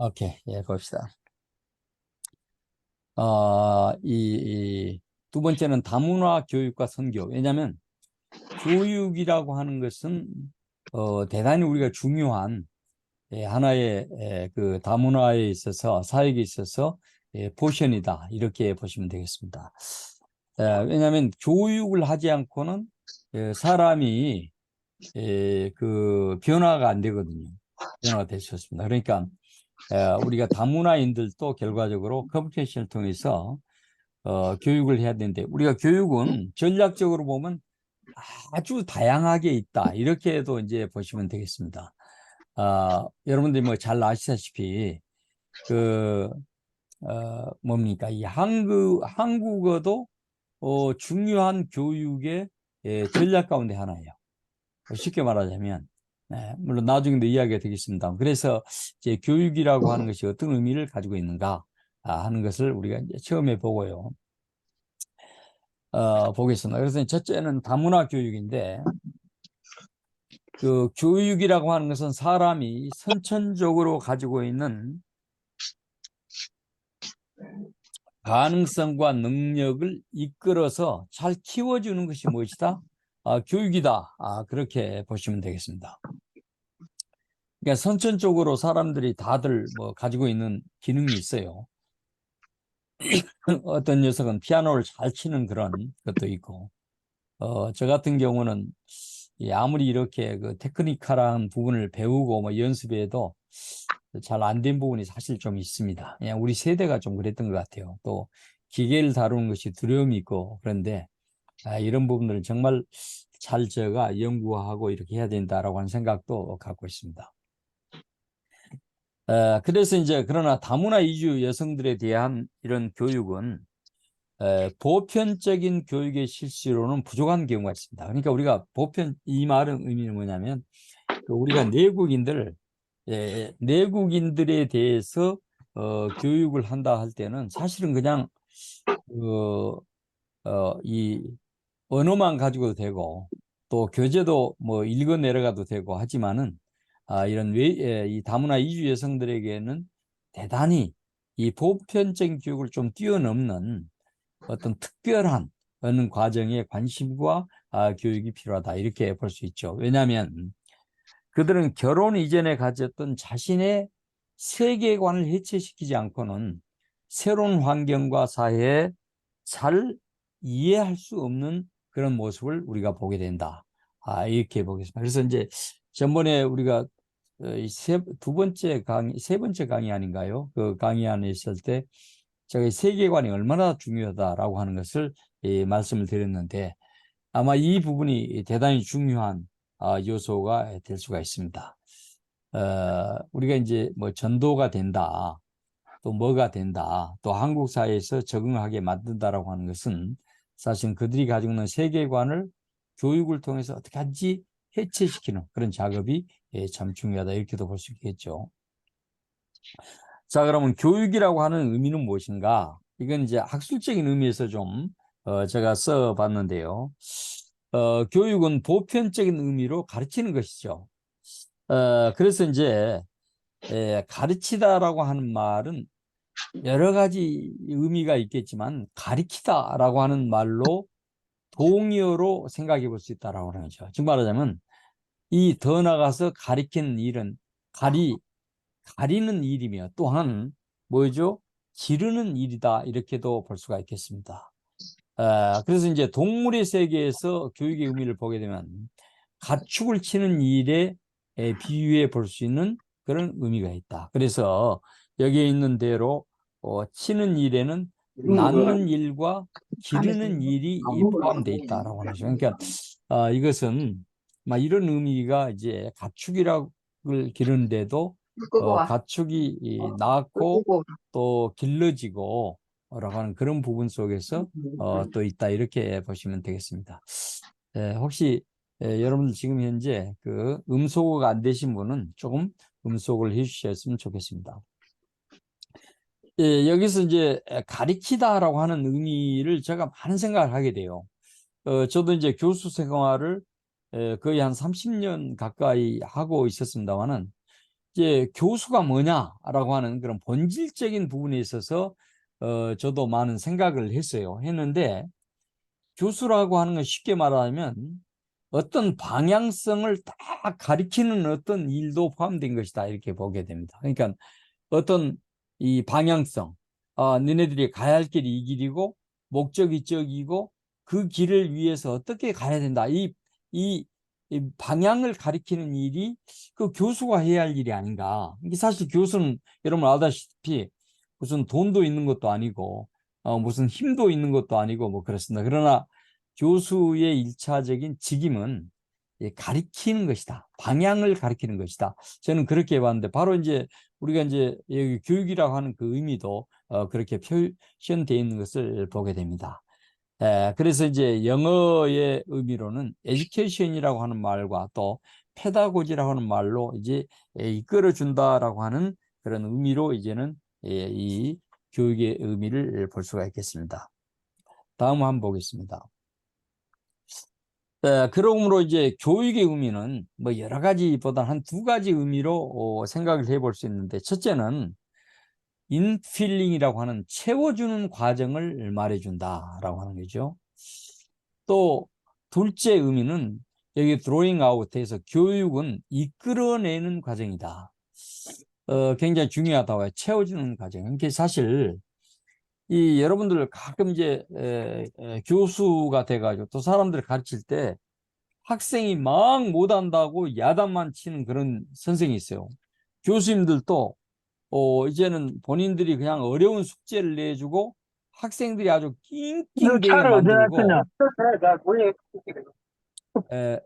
오케이, 예, 봅시다. 두 번째는 다문화 교육과 선교. 왜냐하면 교육이라고 하는 것은 대단히 우리가 중요한 하나의 그 다문화에 있어서 사역에 있어서 포션이다, 이렇게 보시면 되겠습니다. 왜냐하면 교육을 하지 않고는 사람이 그 변화가 안 되거든요. 변화가 될 수 없습니다. 그러니까 우리가 다문화인들도 결과적으로 커뮤니케이션을 통해서 교육을 해야 되는데, 우리가 교육은 전략적으로 보면 아주 다양하게 있다, 이렇게도 이제 보시면 되겠습니다. 여러분들이 뭐 잘 아시다시피 그 뭡니까, 이 한국어도 중요한 교육의 전략 가운데 하나예요. 쉽게 말하자면, 물론 나중에도 이야기가 되겠습니다. 그래서 이제 교육이라고 하는 것이 어떤 의미를 가지고 있는가 하는 것을 우리가 이제 처음에 보고요. 보겠습니다. 그래서 첫째는 다문화 교육인데, 그 교육이라고 하는 것은 사람이 선천적으로 가지고 있는 가능성과 능력을 이끌어서 잘 키워주는 것이 무엇이다? 교육이다. 그렇게 보시면 되겠습니다. 그러니까 선천적으로 사람들이 다들 뭐 가지고 있는 기능이 있어요. 어떤 녀석은 피아노를 잘 치는 그런 것도 있고, 저 같은 경우는 아무리 이렇게 그 테크니컬한 부분을 배우고 뭐 연습해도 잘 안 된 부분이 사실 좀 있습니다. 그냥 우리 세대가 좀 그랬던 것 같아요. 또 기계를 다루는 것이 두려움이 있고, 그런데 이런 부분들을 정말 잘 제가 연구하고 이렇게 해야 된다라고 하는 생각도 갖고 있습니다. 그래서 이제 그러나 다문화 이주 여성들에 대한 이런 교육은 보편적인 교육의 실시로는 부족한 경우가 있습니다. 그러니까 우리가 보편, 이 말은 의미는 뭐냐면, 우리가 내국인들에 대해서 교육을 한다 할 때는 사실은 그냥 이 언어만 가지고도 되고, 또 교재도 뭐 읽어 내려가도 되고 하지만은 이런 이 다문화 이주 여성들에게는 대단히 이 보편적인 교육을 좀 뛰어넘는 어떤 특별한 어느 과정에 관심과 교육이 필요하다, 이렇게 볼 수 있죠. 왜냐하면 그들은 결혼 이전에 가졌던 자신의 세계관을 해체시키지 않고는 새로운 환경과 사회에 잘 이해할 수 없는 그런 모습을 우리가 보게 된다. 이렇게 보겠습니다. 그래서 이제 전번에 우리가 두 번째 강의, 세 번째 강의 아닌가요? 그 강의 안에 있을 때 제가 세계관이 얼마나 중요하다라고 하는 것을 말씀을 드렸는데, 아마 이 부분이 대단히 중요한 요소가 될 수가 있습니다. 우리가 이제 뭐 전도가 된다, 또 뭐가 된다, 또 한국 사회에서 적응하게 만든다라고 하는 것은 사실 그들이 가지고 있는 세계관을 교육을 통해서 어떻게 하지 해체시키는 그런 작업이 참 중요하다, 이렇게도 볼 수 있겠죠. 자, 그러면 교육이라고 하는 의미는 무엇인가? 이건 이제 학술적인 의미에서 좀 제가 써봤는데요. 교육은 보편적인 의미로 가르치는 것이죠. 그래서 이제 가르치다라고 하는 말은 여러 가지 의미가 있겠지만, 가리키다라고 하는 말로 동의어로 생각해 볼 수 있다라고 하는 거죠. 즉 말하자면 더 나가서 가리키는 일은 가리는 일이며, 또한 뭐죠? 기르는 일이다, 이렇게도 볼 수가 있겠습니다. 그래서 이제 동물의 세계에서 교육의 의미를 보게 되면 가축을 치는 일에 비유해 볼 수 있는 그런 의미가 있다. 그래서 여기에 있는 대로 치는 일에는 낳는 일과 기르는 일이 포함되어 있다라고 하는 거죠. 그러니까 이것은 이런 의미가 이제 가축을 기르는데도 가축이 낳고 또 길러지고 라고 하는 그런 부분 속에서 또 있다, 이렇게 보시면 되겠습니다. 혹시 여러분들 지금 현재 그 음소거가 안 되신 분은 조금 음소거를 해주셨으면 좋겠습니다. 여기서 이제 가리키다라고 하는 의미를 제가 많은 생각을 하게 돼요. 저도 이제 교수 생활을 거의 한 30년 가까이 하고 있었습니다만은, 이제 교수가 뭐냐라고 하는 그런 본질적인 부분에 있어서 저도 많은 생각을 했는데 교수라고 하는 건 쉽게 말하면 어떤 방향성을 딱 가리키는 어떤 일도 포함된 것이다 이렇게 보게 됩니다. 그러니까 어떤 이 방향성, 너네들이 가야 할 길이 이 길이고 목적이 저기고 그 길을 위해서 어떻게 가야 된다. 이, 이 방향을 가리키는 일이 그 교수가 해야 할 일이 아닌가. 이게 사실 교수는 여러분 아다시피 무슨 돈도 있는 것도 아니고 무슨 힘도 있는 것도 아니고 뭐 그렇습니다. 그러나 교수의 일차적인 직임은 가리키는 것이다. 방향을 가리키는 것이다. 저는 그렇게 봤는데 바로 이제 우리가 이제 여기 교육이라고 하는 그 의미도 그렇게 표현되어 있는 것을 보게 됩니다. 그래서 이제 영어의 의미로는 education이라고 하는 말과 또 pedagogy라고 하는 말로 이제 이끌어 준다라고 하는 그런 의미로 이제는 이 교육의 의미를 볼 수가 있겠습니다. 다음 한번 보겠습니다. 그러므로 이제 교육의 의미는 뭐 여러 가지보다 한 두 가지 의미로 생각을 해볼 수 있는데, 첫째는 인필링이라고 하는 채워주는 과정을 말해준다라고 하는 거죠. 또 둘째 의미는 여기 드로잉 아웃에서 교육은 이끌어내는 과정이다. 굉장히 중요하다고 해요. 채워주는 과정. 이게 사실 이 여러분들 가끔 이제 교수가 돼가지고 또 사람들을 가르칠 때 학생이 막 못한다고 야단만 치는 그런 선생이 있어요. 교수님들도 이제는 본인들이 그냥 어려운 숙제를 내주고 학생들이 아주 낑낑대게 차를 어디 만들고 놨냐? 나 몰래 에,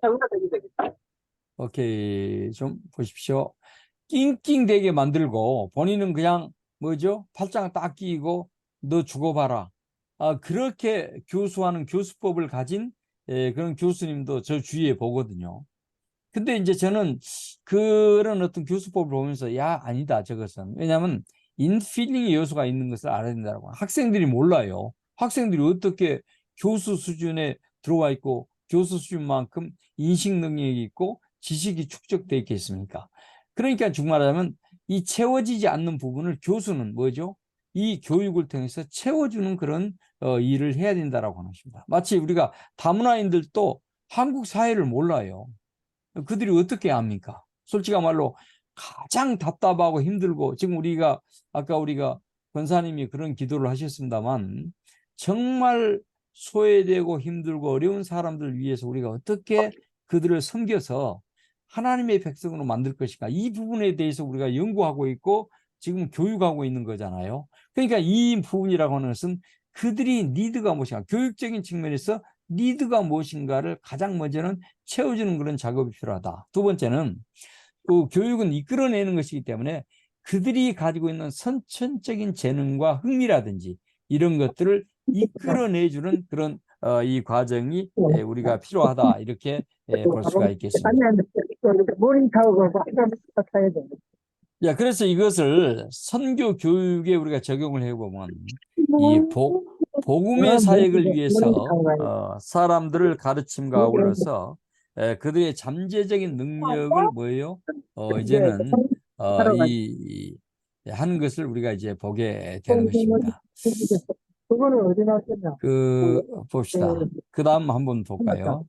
오케이 좀 보십시오. 낑낑대게 만들고 본인은 그냥 뭐죠? 팔짱 딱 끼고 너 죽어봐라. 그렇게 교수하는 교수법을 가진 그런 교수님도 저 주위에 보거든요. 근데 이제 저는 그런 어떤 교수법을 보면서 야 아니다 저것은 왜냐하면 인필링의 요소가 있는 것을 알아야 된다고 학생들이 몰라요. 학생들이 어떻게 교수 수준에 들어와 있고 교수 수준만큼 인식 능력이 있고 지식이 축적돼 있겠습니까? 그러니까 정말하면 이 채워지지 않는 부분을 교수는 뭐죠? 이 교육을 통해서 채워주는 그런 일을 해야 된다라고 하는 것입니다. 마치 우리가 다문화인들도 한국 사회를 몰라요. 그들이 어떻게 합니까? 솔직한 말로 가장 답답하고 힘들고 지금 우리가 아까 우리가 권사님이 그런 기도를 하셨습니다만 정말 소외되고 힘들고 어려운 사람들을 위해서 우리가 어떻게 그들을 섬겨서 하나님의 백성으로 만들 것인가 이 부분에 대해서 우리가 연구하고 있고 지금 교육하고 있는 거잖아요. 그러니까 이 부분이라고 하는 것은 그들이 니드가 무엇인가 교육적인 측면에서 니드가 무엇인가를 가장 먼저는 채워주는 그런 작업이 필요하다. 두 번째는 그 교육은 이끌어내는 것이기 때문에 그들이 가지고 있는 선천적인 재능과 흥미라든지 이런 것들을 이끌어내주는 그런 이 과정이 우리가 필요하다 이렇게 볼 수가 있겠습니다. 모닝타워가 타야 돼. 그래서 이것을 선교 교육에 우리가 적용을 해보면 이 복음의 사역을 위해서 사람들을 가르침과 아울러서 그들의 잠재적인 능력을 뭐예요? 이제는 하는 것을 우리가 이제 보게 되는 것입니다. 그거는 어디 놨었냐? 봅시다. 그 다음 한번 볼까요?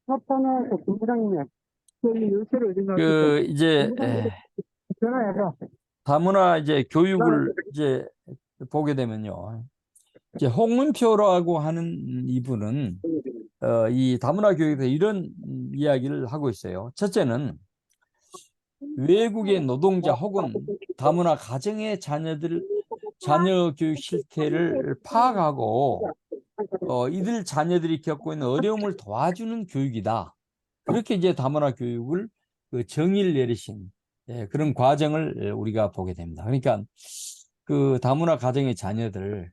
사파나 공부장님이 요새를 어디 놨었냐? 이제 전화해라. 다문화 이제 교육을 이제 보게 되면요. 이제 홍문표라고 하는 이분은 이 다문화 교육에서 이런 이야기를 하고 있어요. 첫째는 외국의 노동자 혹은 다문화 가정의 자녀 교육 실태를 파악하고 이들 자녀들이 겪고 있는 어려움을 도와주는 교육이다. 그렇게 이제 다문화 교육을 그 정의를 내리신 그런 과정을 우리가 보게 됩니다. 그러니까 그 다문화 가정의 자녀들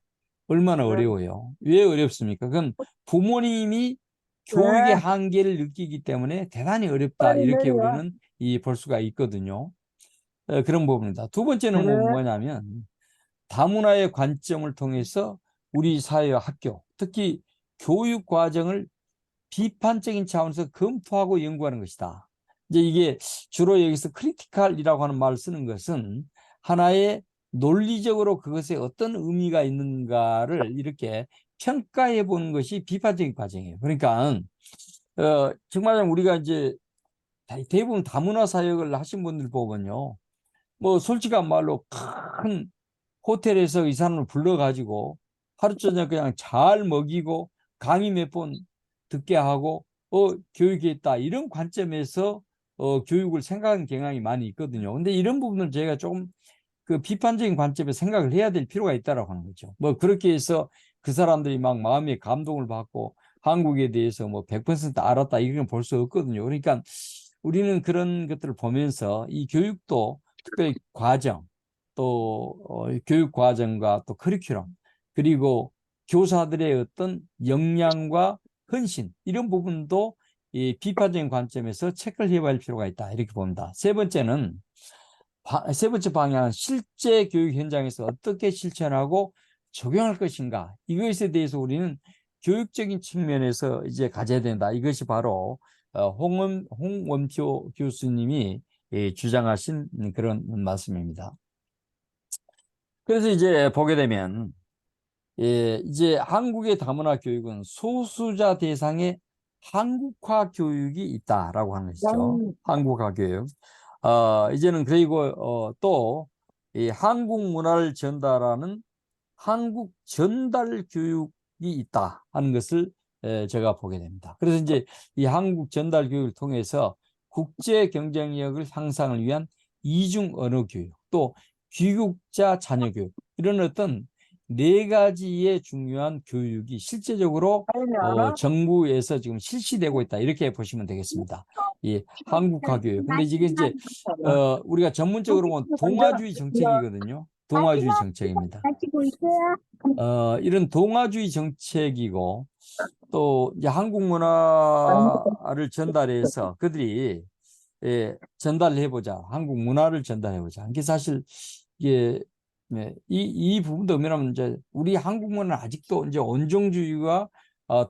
얼마나 어려워요. 왜 어렵습니까? 그건 부모님이 교육의 네, 한계를 느끼기 때문에 대단히 어렵다. 빨리 이렇게 내려와. 우리는 볼 수가 있거든요. 그런 부분입니다. 두 번째는 네. 뭐냐면 다문화의 관점을 통해서 우리 사회와 학교, 특히 교육 과정을 비판적인 차원에서 검토하고 연구하는 것이다. 이제 이게 주로 여기서 크리티컬이라고 하는 말을 쓰는 것은 하나의 논리적으로 그것에 어떤 의미가 있는가를 이렇게 평가해 보는 것이 비판적인 과정이에요. 그러니까 정말 우리가 이제 대부분 다문화 사역을 하신 분들 보면요, 뭐 솔직한 말로 큰 호텔에서 이 사람을 불러가지고 하루 저녁 그냥 잘 먹이고 강의 몇 번 듣게 하고 교육했다 이런 관점에서 교육을 생각하는 경향이 많이 있거든요. 근데 이런 부분을 저희가 조금 그 비판적인 관점에서 생각을 해야 될 필요가 있다라고 하는 거죠. 뭐 그렇게 해서 그 사람들이 막 마음의 감동을 받고 한국에 대해서 뭐 100% 알았다 이런 볼 수 없거든요. 그러니까 우리는 그런 것들을 보면서 이 교육도 특별히 과정 또 교육 과정과 또 커리큘럼 그리고 교사들의 어떤 역량과 헌신 이런 부분도 이 비판적인 관점에서 체크를 해봐야 할 필요가 있다 이렇게 봅니다. 세 번째 방향은 실제 교육 현장에서 어떻게 실천하고 적용할 것인가 이것에 대해서 우리는 교육적인 측면에서 이제 가져야 된다. 이것이 바로 홍원표 교수님이 주장하신 그런 말씀입니다. 그래서 이제 보게 되면 이제 한국의 다문화 교육은 소수자 대상의 한국화 교육이 있다라고 하는 것이죠. 한국화 교육. 이제는 그리고 또 이 한국 문화를 전달하는 한국 전달 교육이 있다 하는 것을 제가 보게 됩니다. 그래서 이제 이 한국 전달 교육을 통해서 국제 경쟁력을 향상을 위한 이중 언어 교육, 또 귀국자 자녀 교육 이런 어떤 네 가지의 중요한 교육이 실제적으로 정부에서 지금 실시되고 있다 이렇게 보시면 되겠습니다. 이 한국화 교육. 근데 이게 이제 우리가 전문적으로 보면 동아주의 정책이거든요. 동아주의 정책입니다. 이런 동아주의 정책이고 또 이제 한국 문화를 전달해서 그들이 전달해보자. 한국 문화를 전달해보자. 이게 사실 이게 이 부분도 뭐냐면 이제 우리 한국 문화는 아직도 이제 온정주의와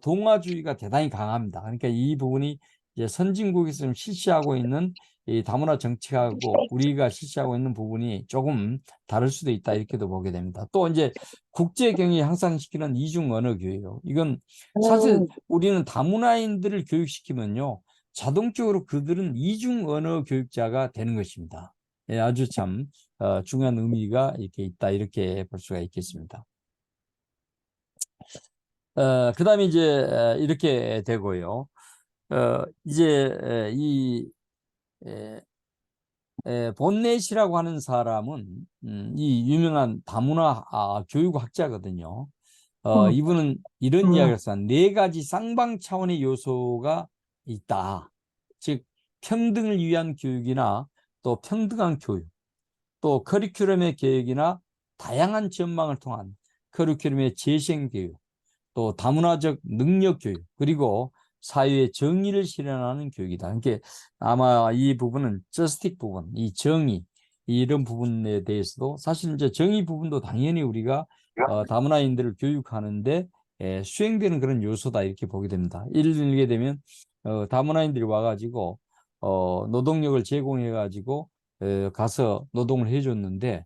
동아주의가 대단히 강합니다. 그러니까 이 부분이 이제 선진국에서 좀 실시하고 있는 이 다문화 정책하고 우리가 실시하고 있는 부분이 조금 다를 수도 있다 이렇게도 보게 됩니다. 또 이제 국제 경제 향상시키는 이중 언어 교육. 이건 사실 우리는 다문화인들을 교육시키면요. 자동적으로 그들은 이중 언어 교육자가 되는 것입니다. 아주 참 중요한 의미가 이렇게 있다 이렇게 볼 수가 있겠습니다. 그다음에 이제 이렇게 되고요. 이제 이 본넷이라고 하는 사람은 이 유명한 다문화 교육학자거든요. 이분은 이런 이야기를 했어요. 네 가지 쌍방 차원의 요소가 있다. 즉 평등을 위한 교육이나 또 평등한 교육, 또 커리큘럼의 계획이나 다양한 전망을 통한 커리큘럼의 재생 교육, 또 다문화적 능력 교육, 그리고 사회의 정의를 실현하는 교육이다. 그러니까 아마 이 부분은 저스틱 부분, 이 정의 이런 부분에 대해서도 사실 이제 정의 부분도 당연히 우리가 다문화인들을 교육하는데 수행되는 그런 요소다 이렇게 보게 됩니다. 예를 들게 되면 다문화인들이 와가지고 노동력을 제공해가지고 가서 노동을 해줬는데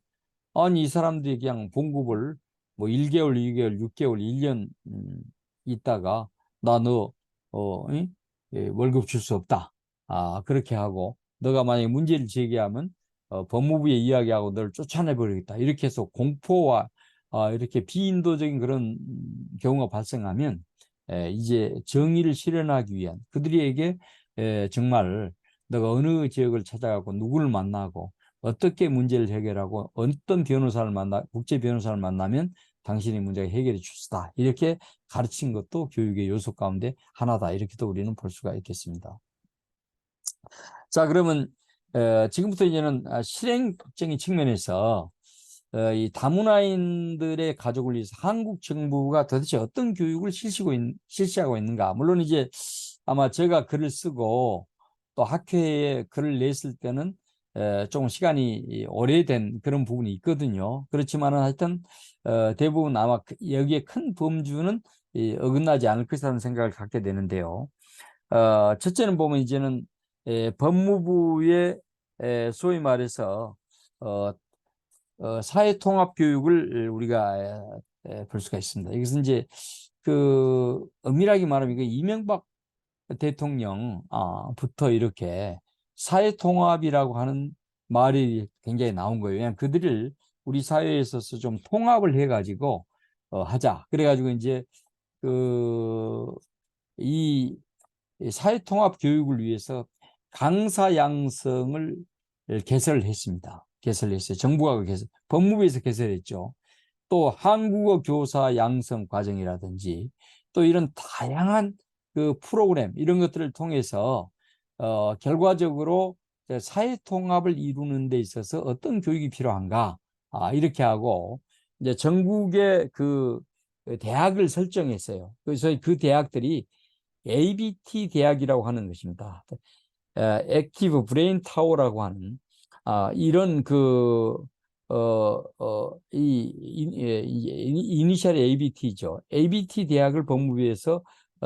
아니 이 사람들이 그냥 봉급을 뭐 1개월, 2개월, 6개월, 1년 있다가 나 너 월급 줄 수 없다. 그렇게 하고 너가 만약에 문제를 제기하면 법무부에 이야기하고 너를 쫓아내버리겠다. 이렇게 해서 공포와 이렇게 비인도적인 그런 경우가 발생하면 이제 정의를 실현하기 위한 그들에게 정말 너가 어느 지역을 찾아가고 누구를 만나고 어떻게 문제를 해결하고 어떤 변호사를 국제 변호사를 만나면 당신의 문제가 해결해 줄 수 있다. 이렇게 가르친 것도 교육의 요소 가운데 하나다. 이렇게도 우리는 볼 수가 있겠습니다. 자, 그러면 지금부터 이제는 실행적인 측면에서 이 다문화인들의 가족을 위해서 한국 정부가 도대체 어떤 교육을 실시하고 있는가. 물론 이제 아마 제가 글을 쓰고 또 학회에 글을 냈을 때는 조금 시간이 오래된 그런 부분이 있거든요. 그렇지만은 하여튼 대부분 아마 여기에 큰 범주는 어긋나지 않을 것이라는 생각을 갖게 되는데요. 첫째는 보면 이제는 법무부의 소위 말해서 사회통합교육을 우리가 볼 수가 있습니다. 이것은 이제 그 엄밀하게 말하면 이거 이명박 대통령부터 이렇게 사회통합이라고 하는 말이 굉장히 나온 거예요. 그냥 그들을 우리 사회에 있어서 좀 통합을 해가지고 하자. 그래가지고 이제 이 사회통합 교육을 위해서 강사 양성을 개설을 했습니다. 개설을 했어요. 정부가 법무부에서 개설했죠. 또 한국어 교사 양성 과정이라든지 또 이런 다양한 그 프로그램 이런 것들을 통해서 결과적으로 사회 통합을 이루는 데 있어서 어떤 교육이 필요한가 이렇게 하고 이제 전국의 그 대학을 설정했어요. 그래서 그 대학들이 ABT 대학이라고 하는 것입니다. 액티브 브레인 타워라고 하는 이런 이니셜 ABT죠. ABT 대학을 법무부에서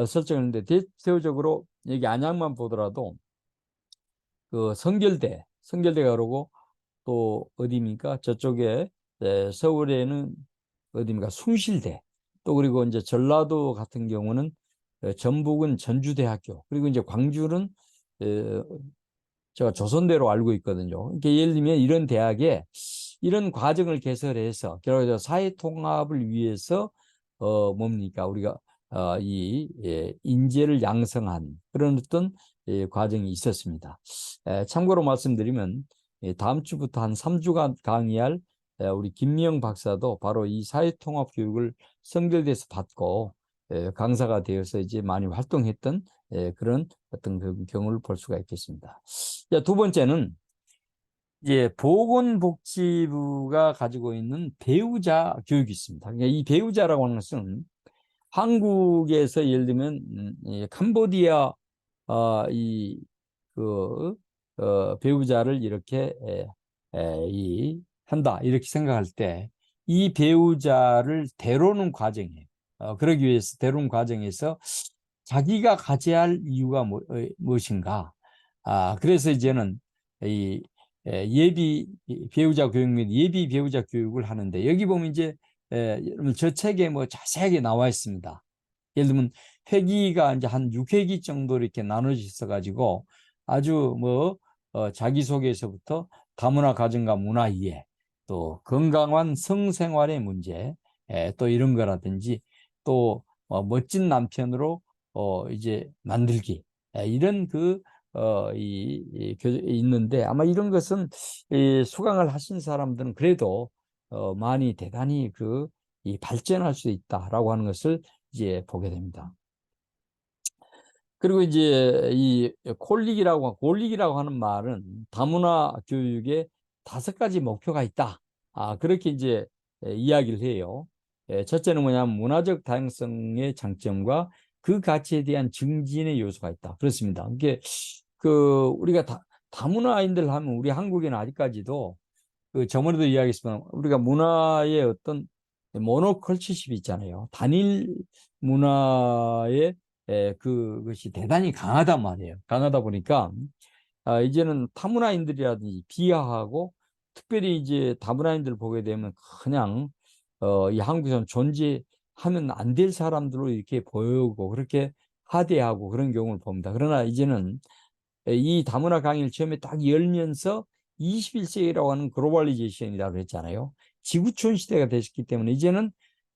설정했는데 대체적으로 여기 안양만 보더라도 그 성결대가 그러고 또 어디입니까? 저쪽에 서울에는 어디입니까? 숭실대. 또 그리고 이제 전라도 같은 경우는 전북은 전주대학교. 그리고 이제 광주는 제가 조선대로 알고 있거든요. 그러니까 예를 들면 이런 대학에 이런 과정을 개설해서 결국 사회 통합을 위해서 뭡니까 우리가 인재를 양성한 그런 어떤 과정이 있었습니다. 참고로 말씀드리면 다음 주부터 한 3주간 강의할 우리 김미영 박사도 바로 이 사회 통합 교육을 성결대에서 받고 강사가 되어서 이제 많이 활동했던 그런 어떤 그 경우를 볼 수가 있겠습니다. 두 번째는 이제 보건복지부가 가지고 있는 배우자 교육이 있습니다. 그러니까 이 배우자라고 하는 것은 한국에서 예를 들면 캄보디아 배우자를 이렇게 한다 이렇게 생각할 때 이 배우자를 데려오는 과정이에요. 그러기 위해서 데려오는 과정에서 자기가 가져야 할 이유가 무엇인가? 그래서 이제는 이 예비 배우자 교육 및 예비 배우자 교육을 하는데 여기 보면 이제 여러분 저 책에 뭐 자세하게 나와 있습니다. 예를 들면 회기가 이제 한 6회기 정도 이렇게 나눠져 있어 가지고 아주 뭐 자기소개에서부터 다문화 가정과 문화 이해 또 건강한 성생활의 문제 또 이런 거라든지 또 멋진 남편으로 이제 만들기 이런 있는데 아마 이런 것은 수강을 하신 사람들은 그래도 많이 대단히 이 발전할 수 있다라고 하는 것을 이제 보게 됩니다. 그리고 이제 이 콜릭이라고 하는 말은 다문화 교육에 5가지 목표가 있다. 그렇게 이제 이야기를 해요. 첫째는 뭐냐면 문화적 다양성의 장점과 그 가치에 대한 증진의 요소가 있다. 그렇습니다. 이게 우리가 다문화인들 하면 우리 한국에는 아직까지도 저번에도 이야기했지만 우리가 문화의 어떤 모노컬처십이 있잖아요. 단일 문화의 그것이 대단히 강하단 말이에요. 강하다 보니까 이제는 타문화인들이라든지 비하하고 특별히 이제 다문화인들 보게 되면 그냥 이 한국에서는 존재하면 안 될 사람들로 이렇게 보이고 그렇게 하대하고 그런 경우를 봅니다. 그러나 이제는 이 다문화 강의를 처음에 딱 열면서 21세기라고 하는 글로벌리제이션이라고 했잖아요. 지구촌 시대가 됐기 때문에 이제는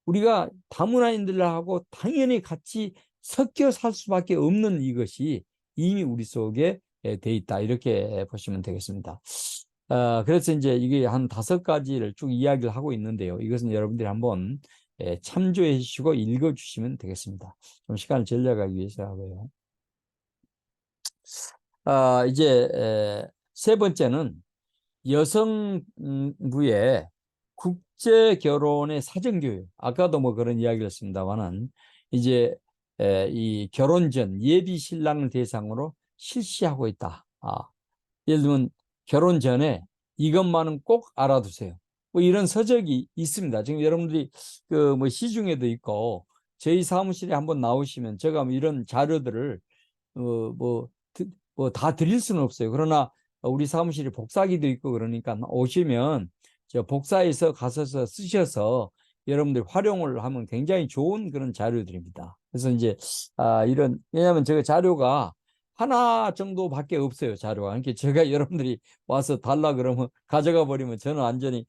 우리가 다문화인들하고 당연히 같이 섞여 살 수밖에 없는 이것이 이미 우리 속에 돼 있다. 이렇게 보시면 되겠습니다. 그래서 이제 이게 한 5가지를 쭉 이야기를 하고 있는데요. 이것은 여러분들이 한번 참조해 주시고 읽어 주시면 되겠습니다. 좀 시간을 전략하기 위해서 하고요. 이제 세 번째는 여성부의 국제 결혼의 사전교육. 아까도 뭐 그런 이야기를 했습니다만은 이제 이 결혼 전 예비 신랑을 대상으로 실시하고 있다. 예를 들면 결혼 전에 이것만은 꼭 알아두세요. 뭐 이런 서적이 있습니다. 지금 여러분들이 뭐 시중에도 있고 저희 사무실에 한번 나오시면 제가 뭐 이런 자료들을 뭐 뭐 다 드릴 수는 없어요. 그러나 우리 사무실에 복사기도 있고 그러니까 오시면 저 복사해서 가셔서 쓰셔서 여러분들 활용을 하면 굉장히 좋은 그런 자료들입니다. 그래서 이제 이런 왜냐하면 제가 자료가 하나 정도밖에 없어요. 자료가. 그러니까 제가 여러분들이 와서 달라 그러면 가져가 버리면 저는 완전히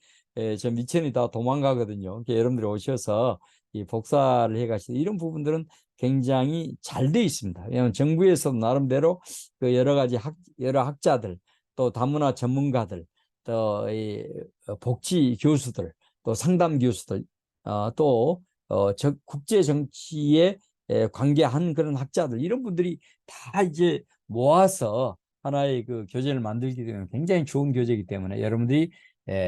저 미천이 다 도망가거든요. 그러니까 여러분들이 오셔서 이 복사를 해 가시고 이런 부분들은 굉장히 잘 돼 있습니다. 왜냐하면 정부에서 나름대로 그 여러 학자들 또 다문화 전문가들 또이 복지 교수들 또 상담 교수들 또 국제 정치에 관계한 그런 학자들 이런 분들이 다 이제 모아서 하나의 그 교재를 만들기 때문에 굉장히 좋은 교재이기 때문에 여러분들이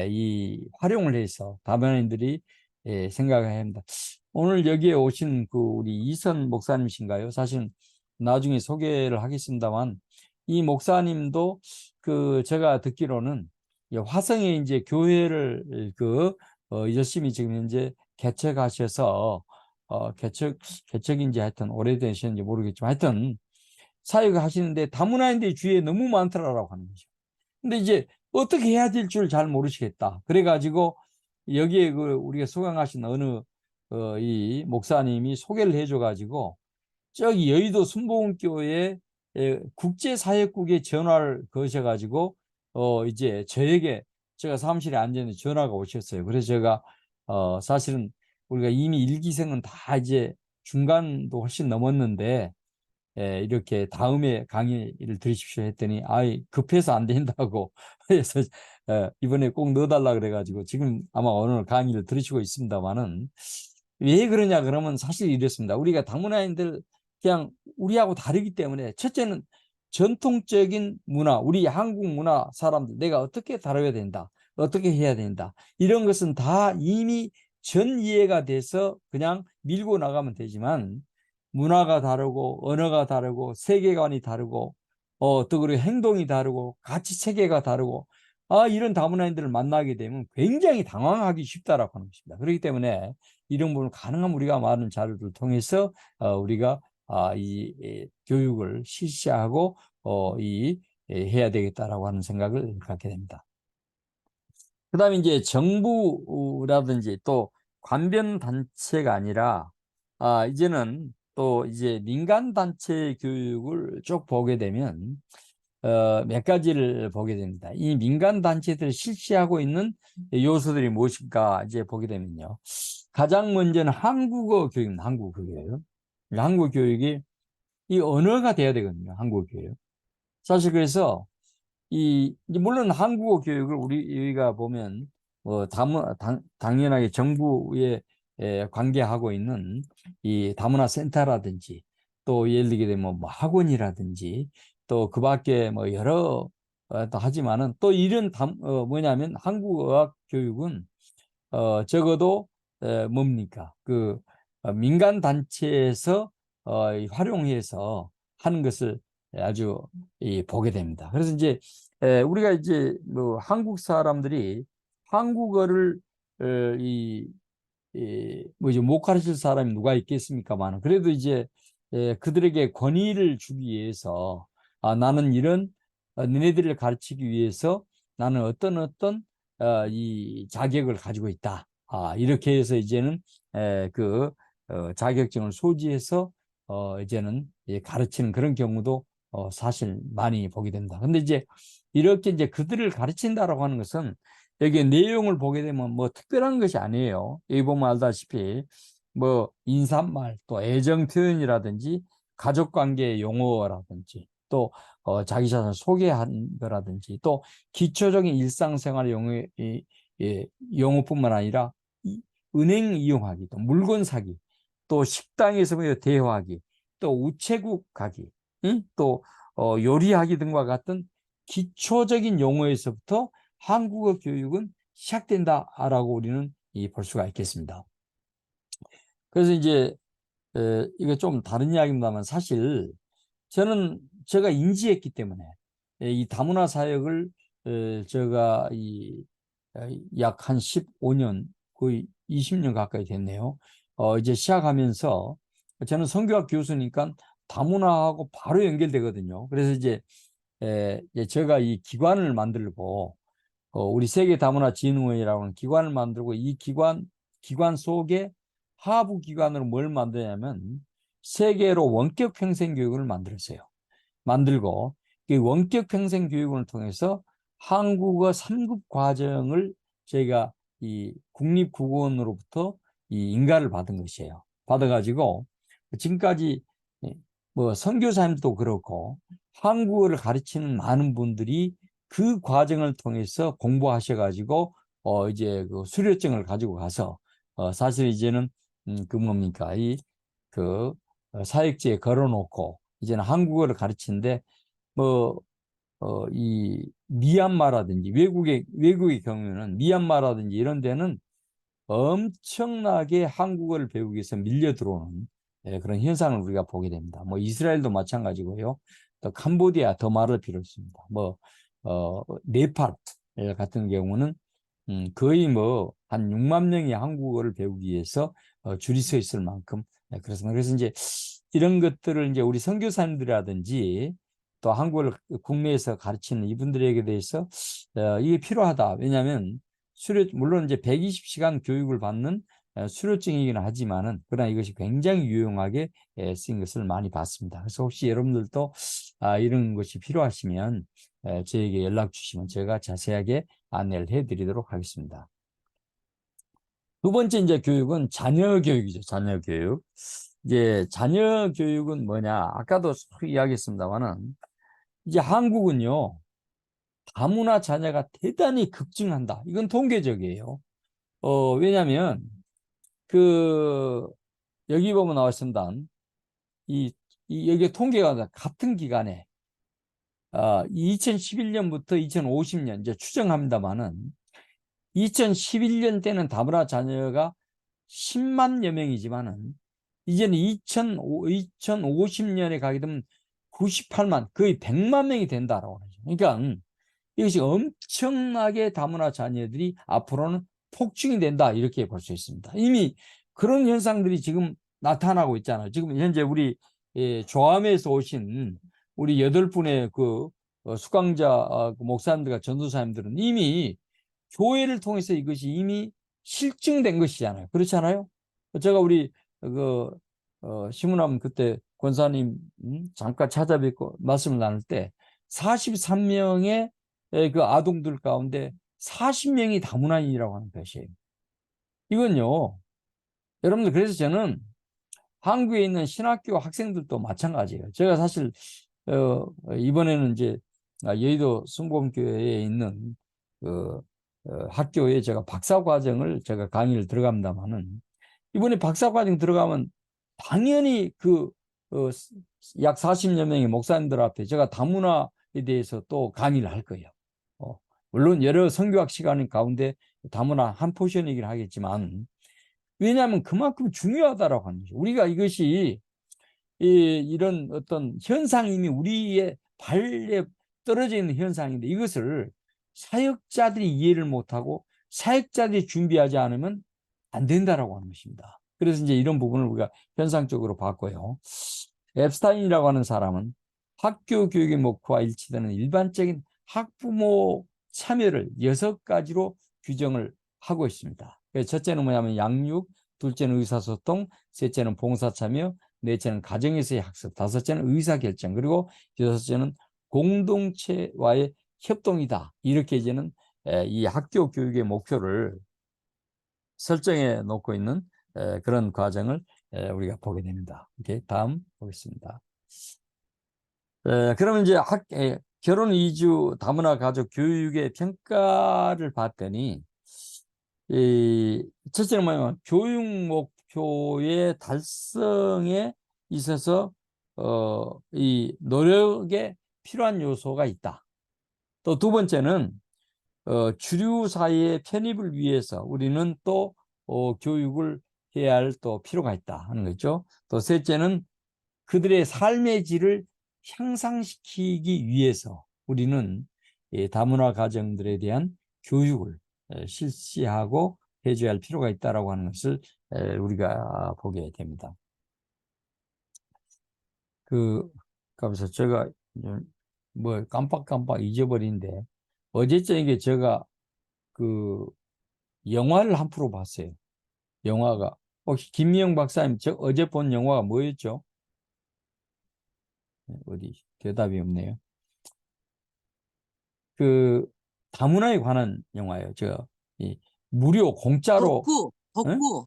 이 활용을 해서 다문화인들이 생각해야 합니다. 오늘 여기에 오신 그 우리 이선 목사님이신가요? 사실 나중에 소개를 하겠습니다만 이 목사님도 그 제가 듣기로는 화성에 이제 교회를 열심히 지금 현재 개척하셔서 개척인지 하여튼 오래되셨는지 모르겠지만 하여튼 사역을 하시는데 다문화인들 주위에 너무 많더라라고 하는 거죠. 근데 이제 어떻게 해야 될 줄 잘 모르시겠다. 그래가지고 여기에 그 우리가 수강하신 어느 이 목사님이 소개를 해줘가지고 저기 여의도 순복음교회 국제사역국에 전화를 거셔가지고 이제 저에게 제가 사무실에 앉았는데 전화가 오셨어요. 그래서 제가 사실은 우리가 이미 일기생은 다 이제 중간도 훨씬 넘었는데 이렇게 다음에 강의를 들으십시오 했더니 급해서 안 된다고 그래서 이번에 꼭 넣어달라 그래가지고 지금 아마 오늘 강의를 들으시고 있습니다만은 왜 그러냐 그러면 사실 이렇습니다. 우리가 다문화인들 그냥 우리하고 다르기 때문에 첫째는 전통적인 문화, 우리 한국 문화 사람들 내가 어떻게 다뤄야 된다, 어떻게 해야 된다 이런 것은 다 이미 전 이해가 돼서 그냥 밀고 나가면 되지만 문화가 다르고 언어가 다르고 세계관이 다르고 또 그리고 행동이 다르고 가치 체계가 다르고 이런 다문화인들을 만나게 되면 굉장히 당황하기 쉽다라고 하는 것입니다. 그렇기 때문에 이런 부분을 가능한 우리가 많은 자료를 통해서 우리가 이 교육을 실시하고 해야 되겠다라고 하는 생각을 갖게 됩니다. 그다음에 이제 정부라든지 또 관변 단체가 아니라 이제는 또 이제 민간 단체 교육을 쭉 보게 되면 몇 가지를 보게 됩니다. 이 민간 단체들이 실시하고 있는 요소들이 무엇인가 이제 보게 되면요. 가장 먼저는 한국어 교육입니다. 한국어 교육. 한국어 교육이 이 언어가 돼야 되거든요. 한국어 교육. 사실 그래서 물론 한국어 교육을 우리가 보면 당연하게 정부에 관계하고 있는 이 다문화 센터라든지 또 예를 들게 되면 뭐 학원이라든지 또 그 밖에 뭐 여러 또 하지만은 또 이런 뭐냐면 한국어학 교육은 적어도 뭡니까 민간 단체에서 활용해서 하는 것을 아주 보게 됩니다. 그래서 이제 우리가 이제 뭐 한국 사람들이 한국어를 뭐죠 못 가르칠 사람이 누가 있겠습니까만 그래도 이제 그들에게 권위를 주기 위해서 나는 이런 너네들을 가르치기 위해서 나는 어떤 이 자격을 가지고 있다. 이렇게 해서 이제는 자격증을 소지해서 이제는 가르치는 그런 경우도 사실 많이 보게 됩니다. 근데 이제 이렇게 이제 그들을 가르친다라고 하는 것은 여기 내용을 보게 되면 뭐 특별한 것이 아니에요. 여기 보면 알다시피 뭐 인사말 또 애정 표현이라든지 가족관계 용어라든지 또 자기 자신을 소개한 거라든지 또 기초적인 일상생활 용어뿐만 아니라 은행 이용하기 또 물건 사기 또 식당에서 대화하기 또 우체국 가기 또 요리하기 등과 같은 기초적인 용어에서부터 한국어 교육은 시작된다라고 우리는 볼 수가 있겠습니다. 그래서 이제 이거 좀 다른 이야기입니다만 사실 저는 제가 인지했기 때문에 이 다문화 사역을 제가 약 한 15년 거의 20년 가까이 됐네요. 이제 시작하면서 저는 성교학 교수니까 다문화하고 바로 연결되거든요. 그래서 이제 이제 제가 이 기관을 만들고 우리 세계 다문화 진흥원이라고 하는 기관을 만들고 이 기관 속에 하부 기관으로 뭘 만드냐면 세계로 원격 평생 교육을 만들고 이 원격 평생 교육을 통해서 한국어 3급 과정을 저희가 이 국립국어원으로부터 이 인가를 받은 것이에요. 받아가지고 지금까지 뭐 선교사님도 그렇고 한국어를 가르치는 많은 분들이 그 과정을 통해서 공부하셔가지고 이제 그 수료증을 가지고 가서 사실 이제는 그 뭡니까 이그 사역지에 걸어놓고 이제는 한국어를 가르치는데 뭐 이 미얀마라든지 외국의 경우에는 미얀마라든지 이런 데는 엄청나게 한국어를 배우기 위해서 밀려 들어오는 그런 현상을 우리가 보게 됩니다. 뭐 이스라엘도 마찬가지고요. 또 캄보디아 더 말할 필요 없습니다. 뭐 네팔 같은 경우는 거의 뭐 한 6만 명이 한국어를 배우기 위해서 줄이 서 있을 만큼 그렇습니다. 그래서 이제 이런 것들을 이제 우리 선교사님들이라든지 또 한국어를 국내에서 가르치는 이분들에게 대해서 이게 필요하다. 왜냐하면 물론 이제 120시간 교육을 받는 수료증이긴 하지만은 그러나 이것이 굉장히 유용하게 쓰인 것을 많이 봤습니다. 그래서 혹시 여러분들도 이런 것이 필요하시면 저에게 연락 주시면 제가 자세하게 안내를 해드리도록 하겠습니다. 두 번째 이제 교육은 자녀 교육이죠. 자녀 교육. 이제 자녀 교육은 뭐냐? 아까도 이야기했습니다만은 이제 한국은요 다문화 자녀가 대단히 급증한다. 이건 통계적이에요. 왜냐하면 그 여기 보면 나와 있습니다. 여기 통계가 같은 기간에 2011년부터 2050년 이제 추정합니다만은 2011년 때는 다문화 자녀가 10만여 명이지만은 이제는 2050년에 가게 되면 98만 거의 100만 명이 된다라고 하죠. 그러니까 이것이 엄청나게 다문화 자녀들이 앞으로는 폭증이 된다 이렇게 볼 수 있습니다. 이미 그런 현상들이 지금 나타나고 있잖아요. 지금 현재 우리 조암에서 오신 우리 8분의 그 수강자 목사님들과 전도사님들은 이미 교회를 통해서 이것이 이미 실증된 것이잖아요. 그렇잖아요. 제가 우리 그 시문함 그때 권사님 잠깐 찾아뵙고 말씀을 나눌 때 43명의 그 아동들 가운데 40명이 다문화인이라고 하는 것이에요. 이건요, 여러분들 그래서 저는 한국에 있는 신학교 학생들도 마찬가지예요. 제가 사실 이번에는 이제 여의도 순복음교회에 있는 그 학교에 제가 박사과정을 제가 강의를 들어갑니다만은 이번에 박사과정 들어가면 당연히 약 40여 명의 목사님들 앞에 제가 다문화에 대해서 또 강의를 할 거예요. 물론 여러 선교학 시간 가운데 다문화 한 포션이긴 하겠지만 왜냐하면 그만큼 중요하다라고 하는 거죠. 우리가 이것이 이런 어떤 현상이 이미 우리의 발에 떨어져 있는 현상인데 이것을 사역자들이 이해를 못하고 사역자들이 준비하지 않으면 안 된다라고 하는 것입니다. 그래서 이제 이런 부분을 우리가 현상적으로 봤고요. 앱스타인이라고 하는 사람은 학교 교육의 목표와 일치되는 일반적인 학부모 참여를 6가지로 규정을 하고 있습니다. 첫째는 뭐냐면 양육, 둘째는 의사소통, 셋째는 봉사참여, 넷째는 가정에서의 학습, 다섯째는 의사결정, 그리고 여섯째는 공동체와의 협동이다. 이렇게 이제는 이 학교 교육의 목표를 설정해 놓고 있는 그런 과정을 우리가 보게 됩니다. 오케이, 다음 보겠습니다. 그러면 이제 결혼 이주 다문화 가족 교육의 평가를 봤더니 첫째는 뭐냐면 교육 목표의 달성에 있어서 이 노력에 필요한 요소가 있다. 또 두 번째는 주류 사회의 편입을 위해서 우리는 또 교육을 해야 할 또 필요가 있다 하는 거죠. 또 셋째는 그들의 삶의 질을 향상시키기 위해서 우리는 다문화 가정들에 대한 교육을 실시하고 해줘야 할 필요가 있다라고 하는 것을 우리가 보게 됩니다. 그래서 제가 뭐 깜빡깜빡 잊어버리는데 어제 저녁에 제가 그 영화를 한 프로 봤어요. 영화가 혹시 김미영 박사님 저 어제 본 영화가 뭐였죠? 어디 대답이 없네요. 그 다문화에 관한 영화예요. 이 무료 공짜로 덕구, 응? 덕구,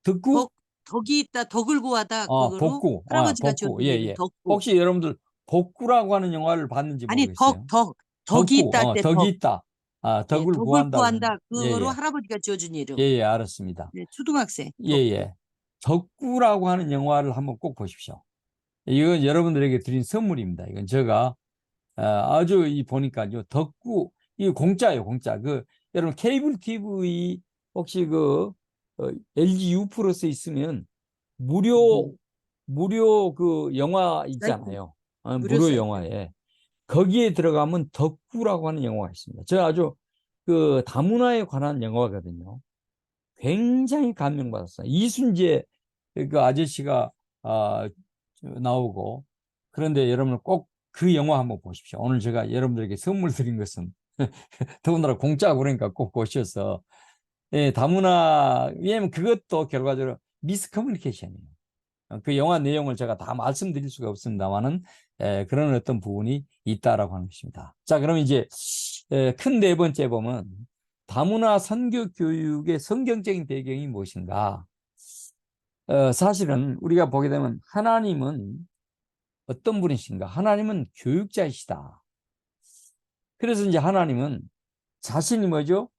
듣고 덕이 있다, 덕을 구하다, 그거로 복구 할아버지가 복구 지어준 이름, 예. 덕구. 혹시 여러분들 복구라고 하는 영화를 봤는지 아니, 모르겠어요. 덕이 있다 할 때 덕이 덕. 있다. 예, 덕을 덕을 구한다고. 구한다, 그거로 예. 할아버지가 지어준 이름. 예, 알았습니다. 네, 초등학생, 예, 덕구. 예. 덕구라고 하는 영화를 한번 꼭 보십시오. 이건 여러분들에게 드린 선물입니다. 이건 제가 아주 보니까요. 덕구 이거 공짜예요, 공짜. 여러분 케이블 TV 혹시 LG U 플러스 있으면 무료 영화 사이트, 있잖아요. 무료 무료 사이트. 영화에 거기에 들어가면 덕구라고 하는 영화가 있습니다. 제가 아주 다문화에 관한 영화거든요. 굉장히 감명받았어요. 이순재 그 아저씨가 나오고 그런데 여러분 꼭 그 영화 한번 보십시오. 오늘 제가 여러분들에게 선물 드린 것은 더군다나 공짜고 그러니까 꼭 보셔서 다문화 왜냐면 그것도 결과적으로 미스커뮤니케이션이에요. 그 영화 내용을 제가 다 말씀드릴 수가 없습니다만은 그런 어떤 부분이 있다라고 하는 것입니다. 자, 그럼 이제 큰 네 번째 보면 다문화 선교 교육의 성경적인 배경이 무엇인가? 사실은 우리가 보게 되면 하나님은 어떤 분이신가? 하나님은 교육자이시다. 그래서 이제 하나님은 자신이 뭐죠?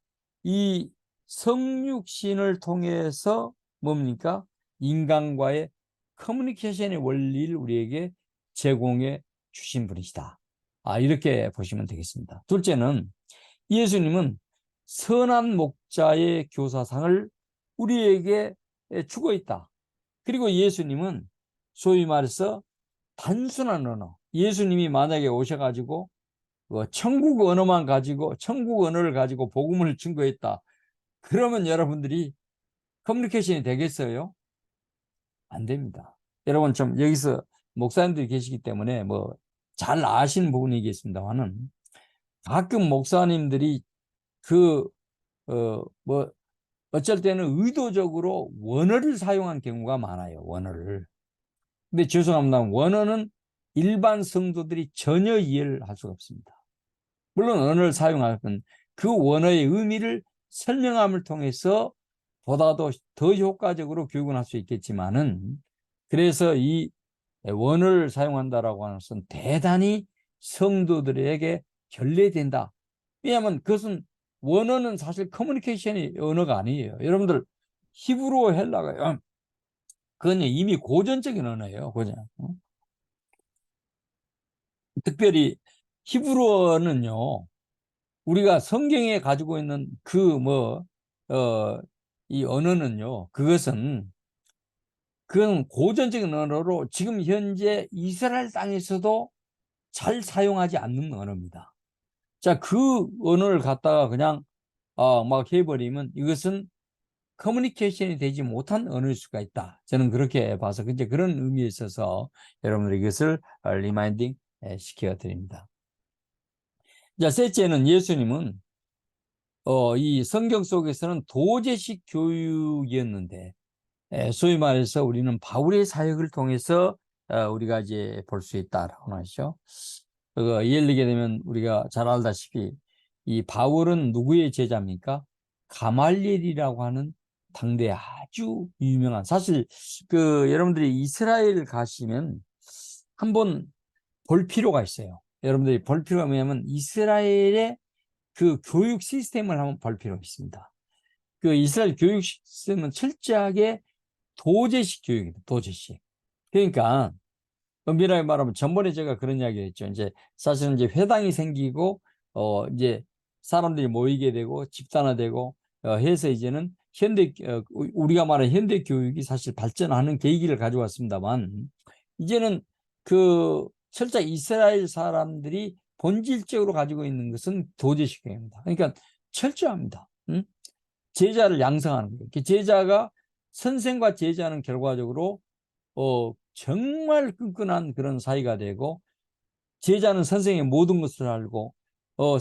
이 성육신을 통해서 뭡니까? 인간과의 커뮤니케이션의 원리를 우리에게 제공해 주신 분이시다. 이렇게 보시면 되겠습니다. 둘째는 예수님은 선한 목자의 교사상을 우리에게 주고 있다. 그리고 예수님은 소위 말해서 단순한 언어. 예수님이 만약에 오셔가지고 천국 언어만 가지고 천국 언어를 가지고 복음을 증거했다. 그러면 여러분들이 커뮤니케이션이 되겠어요? 안 됩니다. 여러분 좀 여기서 목사님들이 계시기 때문에 뭐 잘 아시는 부분이겠습니다만은 가끔 목사님들이 뭐 어쩔 때는 의도적으로 원어를 사용한 경우가 많아요. 원어를. 근데 죄송합니다. 원어는 일반 성도들이 전혀 이해를 할 수가 없습니다. 물론 언어를 사용하면 그 원어의 의미를 설명함을 통해서 보다도 더 효과적으로 교육을 할 수 있겠지만은 그래서 이 원어를 사용한다라고 하는 것은 대단히 성도들에게 결례된다. 왜냐하면 그것은 원어는 사실 커뮤니케이션의 언어가 아니에요. 여러분들 히브리어 헬라가 그건 이미 고전적인 언어예요. 고전. 특별히 히브리어는요. 우리가 성경에 가지고 있는 이 언어는요, 그건 고전적인 언어로 지금 현재 이스라엘 땅에서도 잘 사용하지 않는 언어입니다. 자, 그 언어를 갖다가 그냥, 막 해버리면 이것은 커뮤니케이션이 되지 못한 언어일 수가 있다. 저는 그렇게 봐서, 이제 그런 의미에 있어서 여러분들 이것을 리마인딩 시켜드립니다. 자, 셋째는 예수님은 이 성경 속에서는 도제식 교육이었는데 소위 말해서 우리는 바울의 사역을 통해서 우리가 이제 볼 수 있다라고 하죠. 예를 들게 되면 우리가 잘 알다시피 이 바울은 누구의 제자입니까? 가말리엘이라고 하는 당대 아주 유명한 사실 여러분들이 이스라엘 가시면 한번 볼 필요가 있어요. 여러분들이 볼 필요가 뭐냐면 이스라엘의 그 교육 시스템을 한번 볼 필요가 있습니다. 그 이스라엘 교육 시스템은 철저하게 도제식 교육입니다. 도제식. 그러니까 엄밀하게 말하면 전번에 제가 그런 이야기 했죠. 이제 사실은 이제 회당이 생기고 이제 사람들이 모이게 되고 집단화되고 해서 이제는 우리가 말하는 현대 교육이 사실 발전하는 계기를 가져왔습니다만 이제는 철저히 이스라엘 사람들이 본질적으로 가지고 있는 것은 도제식 교육입니다. 그러니까 철저합니다. 제자를 양성하는 거예요. 제자가 선생과 제자는 결과적으로 정말 끈끈한 그런 사이가 되고 제자는 선생의 모든 것을 알고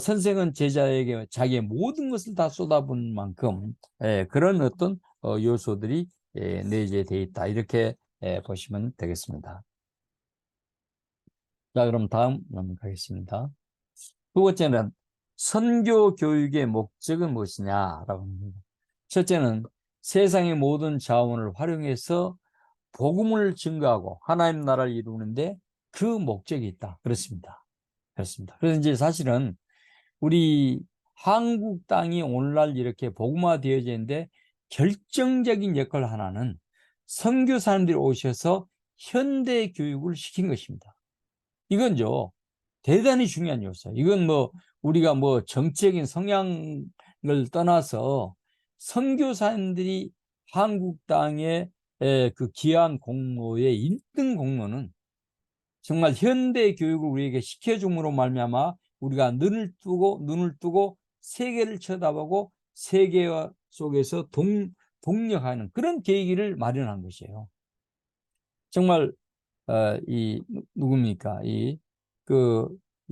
선생은 제자에게 자기의 모든 것을 다 쏟아부은 만큼 그런 어떤 요소들이 내재되어 있다. 이렇게 보시면 되겠습니다. 자, 그럼 다음 넘어가겠습니다. 두 번째는 선교 교육의 목적은 무엇이냐라고 합니다. 첫째는 세상의 모든 자원을 활용해서 복음을 증거하고 하나님 나라를 이루는데 그 목적이 있다. 그렇습니다. 그렇습니다. 그래서 이제 사실은 우리 한국 땅이 오늘날 이렇게 복음화되어져 있는데 결정적인 역할 하나는 선교사님들이 오셔서 현대 교육을 시킨 것입니다. 이건요 대단히 중요한 요소예요. 이건 뭐 우리가 뭐 정치적인 성향을 떠나서 선교사님들이 한국 땅의 그 귀한 공로의 1등 공로는 정말 현대 교육을 우리에게 시켜줌으로 말미암아 우리가 눈을 뜨고 세계를 쳐다보고 세계 속에서 동력하는 그런 계기를 마련한 것이에요. 정말 누굽니까? 이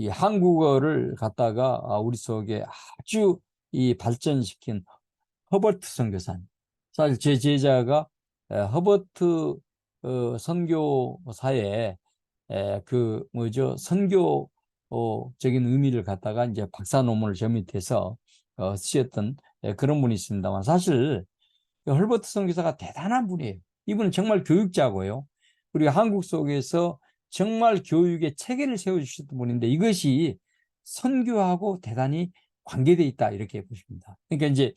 한국어를 갖다가 우리 속에 아주 발전시킨 허버트 선교사님. 사실 제 제자가 허버트 선교사에 선교적인 의미를 갖다가 이제 박사 논문을 저 밑에서 쓰셨던 그런 분이 있습니다만 사실 허버트 선교사가 대단한 분이에요. 이분은 정말 교육자고요. 우리가 한국 속에서 정말 교육의 체계를 세워주셨던 분인데 이것이 선교하고 대단히 관계되어 있다 이렇게 보십니다. 그러니까 이제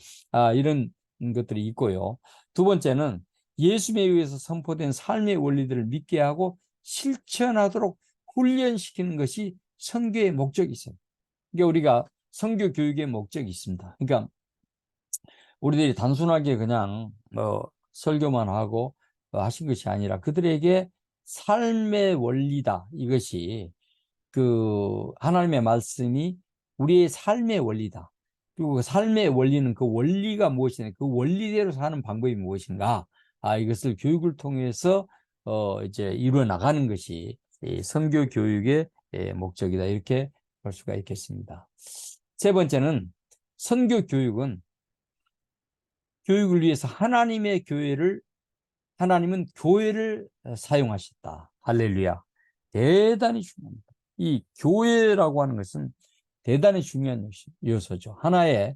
이런 것들이 있고요. 두 번째는 예수에 의해서 선포된 삶의 원리들을 믿게 하고 실천하도록 훈련시키는 것이 선교의 목적이 있어요. 그러니까 우리가 선교 교육의 목적이 있습니다. 그러니까 우리들이 단순하게 그냥 설교만 하고 하신 것이 아니라 그들에게 삶의 원리다. 이것이 그 하나님의 말씀이 우리의 삶의 원리다. 그리고 그 삶의 원리는 그 원리가 무엇이냐, 그 원리대로 사는 방법이 무엇인가? 이것을 교육을 통해서 이제 이루어 나가는 것이 이 선교 교육의 목적이다. 이렇게 볼 수가 있겠습니다. 세 번째는 선교 교육은 교육을 위해서 하나님은 교회를 사용하셨다. 할렐루야. 대단히 중요합니다. 이 교회라고 하는 것은 대단히 중요한 요소죠. 하나의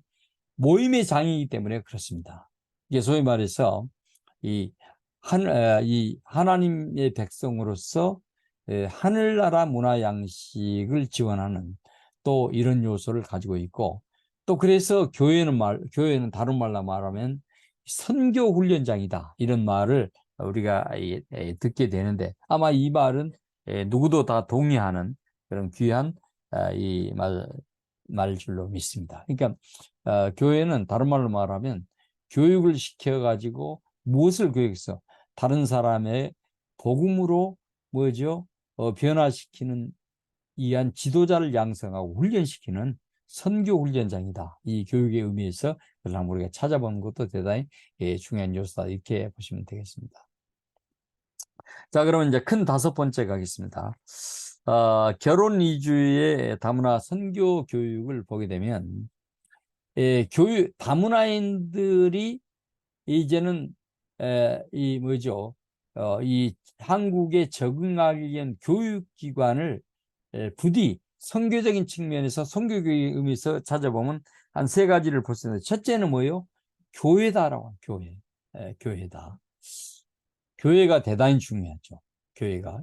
모임의 장이기 때문에 그렇습니다. 이게 소위 말해서 이 하나님의 백성으로서 하늘나라 문화 양식을 지원하는 또 이런 요소를 가지고 있고 또 그래서 교회는 다른 말로 말하면 선교 훈련장이다 이런 말을 우리가 듣게 되는데 아마 이 말은 누구도 다 동의하는 그런 귀한 이 말줄로 믿습니다. 그러니까 교회는 다른 말로 말하면 교육을 시켜가지고 무엇을 교육해서 다른 사람의 복음으로 뭐죠? 변화시키는 이한 지도자를 양성하고 훈련시키는 선교 훈련장이다. 이 교육의 의미에서 그걸 우리가 찾아보는 것도 대단히 중요한 요소다. 이렇게 보시면 되겠습니다. 자, 그러면 이제 큰 다섯 번째 가겠습니다. 결혼 이주의 다문화 선교 교육을 보게 되면 다문화인들이 이제는 이 한국에 적응하기 위한 교육기관을 부디 선교적인 측면에서 선교교육의 의미에서 찾아보면 한 세 가지를 볼 수 있는데 첫째는 뭐예요? 교회다라고 교회. 교회다. 교회가 대단히 중요하죠.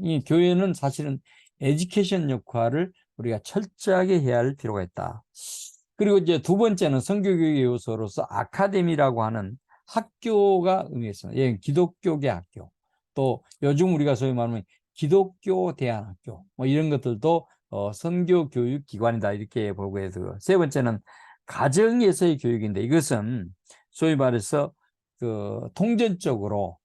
이 교회는 사실은 에듀케이션 역할을 우리가 철저하게 해야 할 필요가 있다. 그리고 이제 두 번째는 선교교육의 요소로서 아카데미라고 하는 학교가 의미했습니다. 예, 기독교계 학교. 또 요즘 우리가 소위 말하면 기독교 대안학교 뭐 이런 것들도 선교 교육 기관이다 이렇게 보고 해서 세 번째는 가정에서의 교육인데 이것은 소위 말해서 그 통전적으로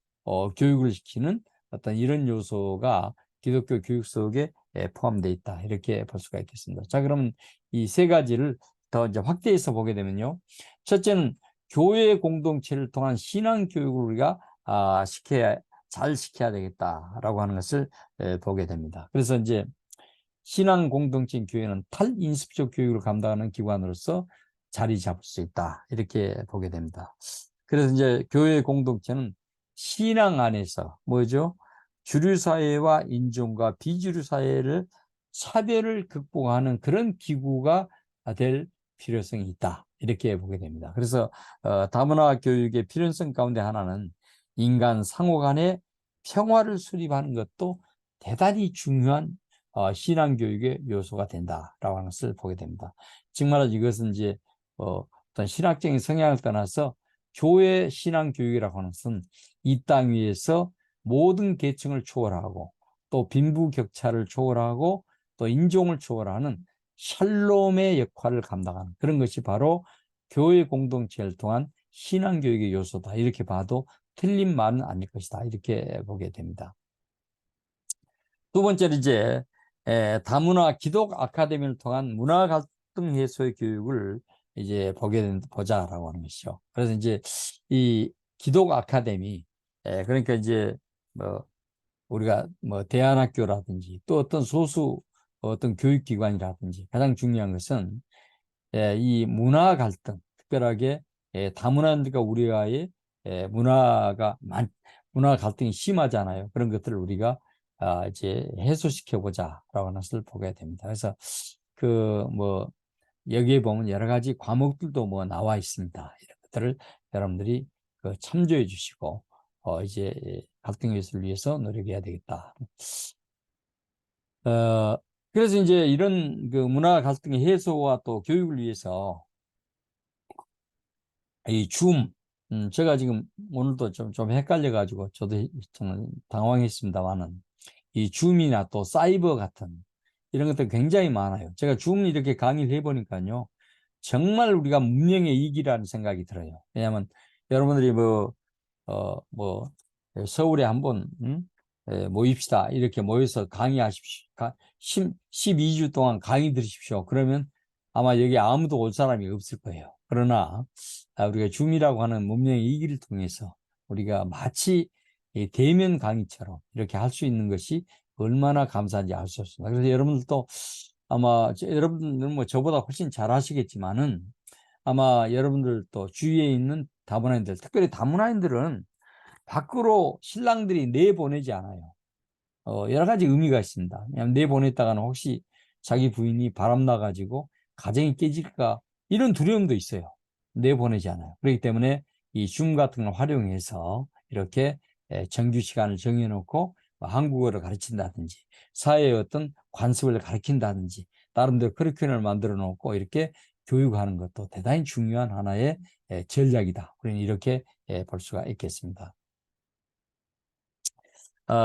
교육을 시키는 어떤 이런 요소가 기독교 교육 속에 포함되어 있다 이렇게 볼 수가 있겠습니다. 자, 그러면 이 세 가지를 더 이제 확대해서 보게 되면요. 첫째는 교회 공동체를 통한 신앙 교육을 우리가 잘 시켜야 되겠다라고 하는 것을 보게 됩니다. 그래서 이제 신앙 공동체인 교회는 탈인습적 교육을 감당하는 기관으로서 자리 잡을 수 있다. 이렇게 보게 됩니다. 그래서 이제 교회 공동체는 신앙 안에서 뭐죠? 주류 사회와 인종과 비주류 사회를 차별을 극복하는 그런 기구가 될 필요성이 있다. 이렇게 보게 됩니다. 그래서 다문화 교육의 필요성 가운데 하나는 인간 상호 간의 평화를 수립하는 것도 대단히 중요한 신앙 교육의 요소가 된다라고 하는 것을 보게 됩니다. 즉 말하자 이것은 이제 어떤 신학적인 성향을 떠나서 교회 신앙 교육이라고 하는 것은 이 땅 위에서 모든 계층을 초월하고 또 빈부격차를 초월하고 또 인종을 초월하는 샬롬의 역할을 감당하는 그런 것이 바로 교회 공동체를 통한 신앙 교육의 요소다. 이렇게 봐도 틀린 말은 아닐 것이다. 이렇게 보게 됩니다. 두 번째는 이제 다문화 기독 아카데미를 통한 문화 갈등 해소의 교육을 이제 보자라고 하는 것이죠. 그래서 이제 이 기독 아카데미, 그러니까 이제 뭐 우리가 뭐 대안학교라든지 또 어떤 소수 어떤 교육기관이라든지 가장 중요한 것은 이 문화 갈등, 특별하게 다문화인들과 우리와의 문화 갈등이 심하잖아요. 그런 것들을 우리가 이제 해소시켜 보자라고 하는 것을 보게 됩니다. 그래서 그 뭐 여기에 보면 여러 가지 과목들도 뭐 나와 있습니다. 이런 것들을 여러분들이 참조해 주시고 이제 갈등 해소를 위해서 노력해야 되겠다. 그래서 이제 이런 그 문화 갈등의 해소와 또 교육을 위해서 이 제가 지금 오늘도 좀 헷갈려가지고 저도 좀 당황했습니다만은 이 줌이나 또 사이버 같은 이런 것들 굉장히 많아요. 제가 줌 이렇게 강의를 해보니까요. 정말 우리가 문명의 이기라는 생각이 들어요. 왜냐하면 여러분들이 서울에 한번 모입시다. 이렇게 모여서 강의하십시오. 12주 동안 강의 들으십시오. 그러면 아마 여기 아무도 올 사람이 없을 거예요. 그러나 우리가 줌이라고 하는 문명의 이기를 통해서 우리가 마치 대면 강의처럼 이렇게 할 수 있는 것이 얼마나 감사한지 알 수 없습니다. 그래서 여러분들도 아마 여러분들은 뭐 저보다 훨씬 잘 하시겠지만은 아마 여러분들도 주위에 있는 다문화인들, 특별히 다문화인들은 밖으로 신랑들이 내보내지 않아요. 여러 가지 의미가 있습니다. 왜냐하면 내보냈다가는 혹시 자기 부인이 바람나가지고 가정이 깨질까 이런 두려움도 있어요. 내보내지 않아요. 그렇기 때문에 이 줌 같은 걸 활용해서 이렇게 정규 시간을 정해놓고 한국어를 가르친다든지 사회의 어떤 관습을 가르친다든지 나름대로 커리큘럼을 만들어 놓고 이렇게 교육하는 것도 대단히 중요한 하나의 전략이다. 우리는 이렇게 볼 수가 있겠습니다.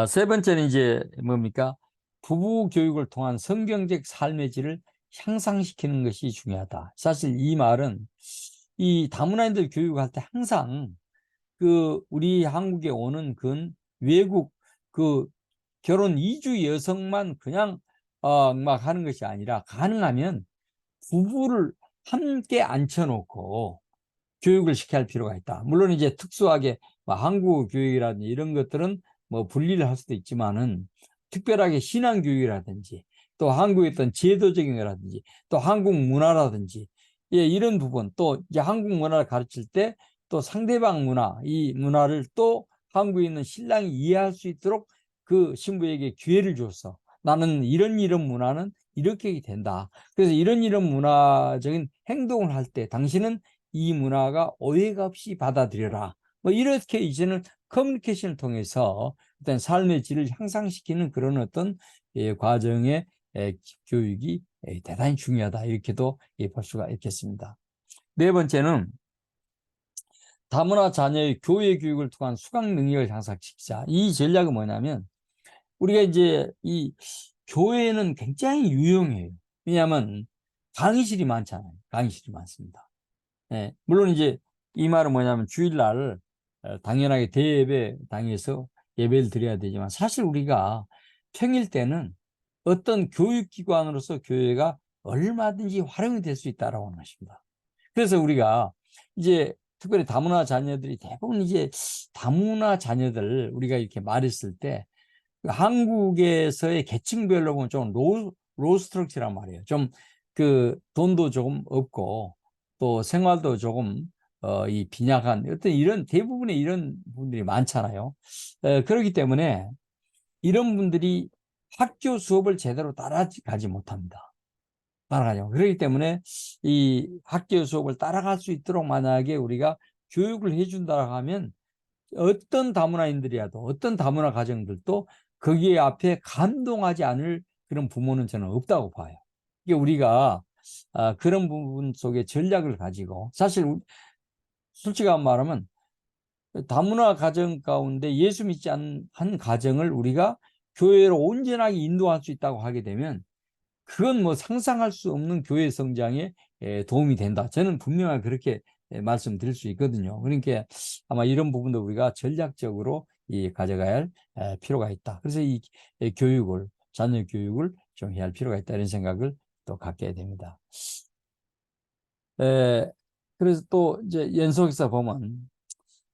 세 번째는 이제 뭡니까? 부부 교육을 통한 성경적 삶의 질을 향상시키는 것이 중요하다. 사실 이 말은 이 다문화인들 교육할 때 항상 우리 한국에 오는 외국 결혼 이주 여성만 그냥 막 하는 것이 아니라 가능하면 부부를 함께 앉혀놓고 교육을 시켜야 할 필요가 있다. 물론 이제 특수하게 한국 교육이라든지 이런 것들은 뭐 분리를 할 수도 있지만은 특별하게 신앙 교육이라든지 또 한국의 어떤 제도적인 거라든지 또 한국 문화라든지 이런 부분 또 이제 한국 문화를 가르칠 때 또 상대방 문화 이 문화를 또 한국에 있는 신랑이 이해할 수 있도록 그 신부에게 기회를 줬어. 나는 이런 문화는 이렇게 된다. 그래서 이런 문화적인 행동을 할 때 당신은 이 문화가 오해가 없이 받아들여라. 뭐 이렇게 이제는 커뮤니케이션을 통해서 어떤 삶의 질을 향상시키는 그런 어떤 과정의 교육이 대단히 중요하다. 이렇게도 볼 수가 있겠습니다. 네 번째는 다문화 자녀의 교회 교육을 통한 수강 능력을 향상시키자. 이 전략은 뭐냐면 우리가 이제 이 교회는 굉장히 유용해요. 왜냐하면 강의실이 많잖아요. 강의실이 많습니다. 물론 이제 이 말은 뭐냐면 주일날 당연하게 대예배 당해서 예배를 드려야 되지만 사실 우리가 평일 때는 어떤 교육기관으로서 교회가 얼마든지 활용이 될 수 있다라고 하는 것입니다. 그래서 우리가 이제 특별히 다문화 자녀들이 대부분 이제 다문화 자녀들 우리가 이렇게 말했을 때 한국에서의 계층별로 보면 좀 로스트럭치란 말이에요. 좀 그 돈도 조금 없고 또 생활도 조금 이 빈약한 어떤 이런 대부분의 이런 분들이 많잖아요. 그렇기 때문에 이런 분들이 학교 수업을 제대로 따라가지 못합니다. 따라가죠. 그렇기 때문에 이 학교 수업을 따라갈 수 있도록 만약에 우리가 교육을 해준다 하면 어떤 다문화인들이라도 어떤 다문화 가정들도 거기에 앞에 감동하지 않을 그런 부모는 저는 없다고 봐요. 이게 우리가 그런 부분 속에 전략을 가지고 사실 솔직히 말하면 다문화 가정 가운데 예수 믿지 않은 한 가정을 우리가 교회로 온전하게 인도할 수 있다고 하게 되면 그건 뭐 상상할 수 없는 교회 성장에 도움이 된다. 저는 분명하게 그렇게 말씀드릴 수 있거든요. 그러니까 아마 이런 부분도 우리가 전략적으로 가져가야 할 필요가 있다. 그래서 이 교육을, 자녀 교육을 좀 해야 할 필요가 있다. 이런 생각을 또 갖게 됩니다. 그래서 또 이제 연속해서 보면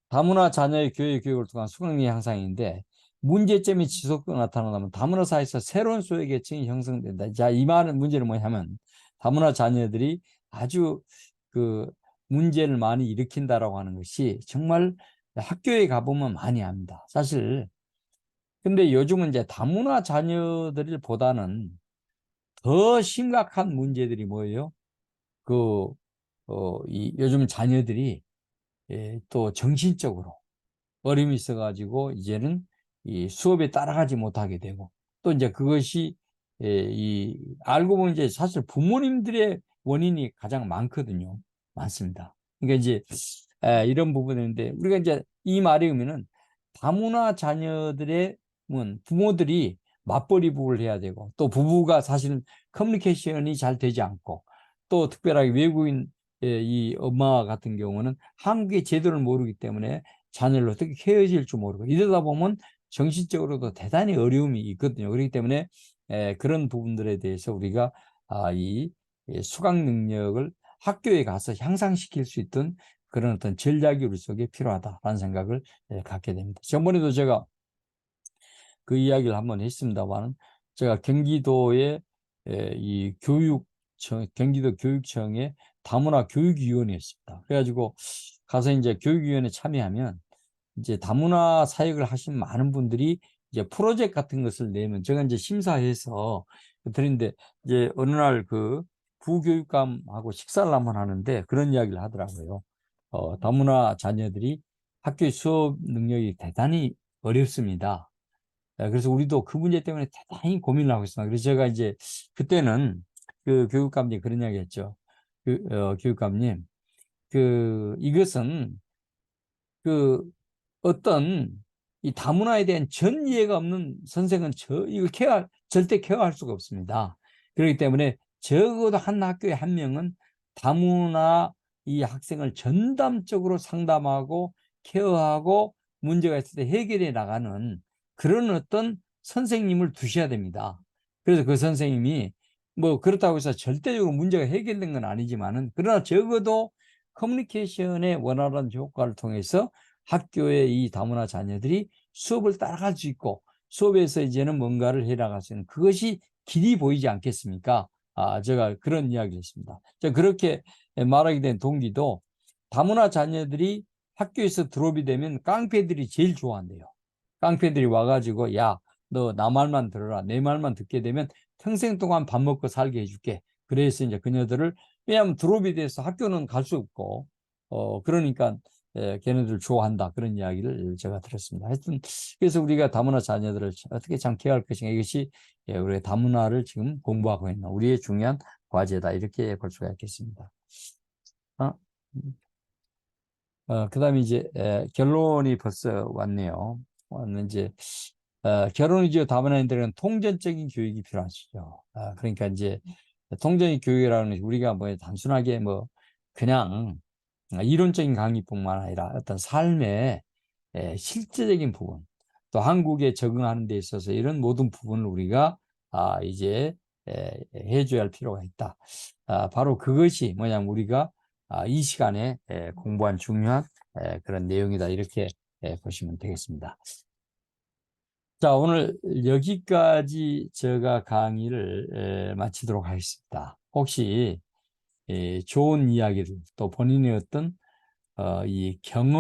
다문화 자녀의 교육 교육을 통한 수강률 향상인데 문제점이 지속적으로 나타나면 다문화 사회에서 새로운 소외 계층이 형성된다. 자, 이 말은 문제는 뭐냐면 다문화 자녀들이 아주 그 문제를 많이 일으킨다라고 하는 것이 정말 학교에 가보면 많이 합니다. 사실 근데 요즘은 이제 다문화 자녀들보다는 더 심각한 문제들이 뭐예요? 요즘 자녀들이 또 정신적으로 어려움이 있어가지고 이제는 이 수업에 따라가지 못하게 되고 또 이제 그것이 알고 보면 이제 사실 부모님들의 원인이 가장 많거든요. 많습니다. 그러니까 이제 이런 부분인데 우리가 이제 이 말에 의미는 다문화 자녀들의 부모들이 맞벌이 부부를 해야 되고 또 부부가 사실은 커뮤니케이션이 잘 되지 않고 또 특별하게 외국인 이 엄마 같은 경우는 한국의 제도를 모르기 때문에 자녀를 어떻게 헤어질 줄 모르고 이러다 보면 정신적으로도 대단히 어려움이 있거든요. 그렇기 때문에 그런 부분들에 대해서 우리가 이 수강 능력을 학교에 가서 향상시킬 수 있던 그런 어떤 전략이 우리 속에 필요하다라는 생각을 갖게 됩니다. 저번에도 제가 그 이야기를 한번 했습니다만 제가 경기도의 이 경기도 교육청의 다문화 교육위원회였습니다. 그래가지고 가서 이제 교육위원회 참여하면 이제 다문화 사역을 하신 많은 분들이 이제 프로젝트 같은 것을 내면 제가 이제 심사해서 드리는데 이제 어느 날 그 부교육감하고 식사를 한번 하는데 그런 이야기를 하더라고요. 다문화 자녀들이 학교 수업 능력이 대단히 어렵습니다. 그래서 우리도 그 문제 때문에 대단히 고민을 하고 있습니다. 그래서 제가 이제 그때는 그 교육감님 그런 이야기 했죠. 교육감님, 이것은 어떤 이 다문화에 대한 전 이해가 없는 선생은 이거 절대 케어할 수가 없습니다. 그렇기 때문에 적어도 한 학교에 한 명은 다문화 이 학생을 전담적으로 상담하고 케어하고 문제가 있을 때 해결해 나가는 그런 어떤 선생님을 두셔야 됩니다. 그래서 그 선생님이 뭐 그렇다고 해서 절대적으로 문제가 해결된 건 아니지만은 그러나 적어도 커뮤니케이션의 원활한 효과를 통해서 학교의 이 다문화 자녀들이 수업을 따라갈 수 있고 수업에서 이제는 뭔가를 해나갈 수 있는 그것이 길이 보이지 않겠습니까? 제가 그런 이야기를 했습니다. 제가 그렇게 말하게 된 동기도 다문화 자녀들이 학교에서 드롭이 되면 깡패들이 제일 좋아한대요. 깡패들이 와가지고 야, 너 나 말만 들어라. 내 말만 듣게 되면 평생 동안 밥 먹고 살게 해줄게. 그래서 이제 그녀들을 왜냐하면 드롭이 돼서 학교는 갈 수 없고 그러니까 걔네들 좋아한다. 그런 이야기를 제가 들었습니다. 하여튼 그래서 우리가 다문화 자녀들을 어떻게 참 케어할 것인가 이것이 우리가 다문화를 지금 공부하고 있는 우리의 중요한 과제다. 이렇게 볼 수가 있겠습니다. 그다음에 이제 결론이 벌써 왔네요. 이제 결혼을 이제 다문화인들은 통전적인 교육이 필요하시죠. 그러니까 이제 통전적 교육이라는 것이 우리가 뭐 단순하게 뭐 그냥 이론적인 강의뿐만 아니라 어떤 삶의 실제적인 부분, 또 한국에 적응하는 데 있어서 이런 모든 부분을 우리가 이제 해줘야 할 필요가 있다. 바로 그것이 뭐냐면 우리가 이 시간에 공부한 중요한 그런 내용이다. 이렇게 보시면 되겠습니다. 자, 오늘 여기까지 제가 강의를 마치도록 하겠습니다. 혹시 좋은 이야기를 또 본인의 어떤 이 경험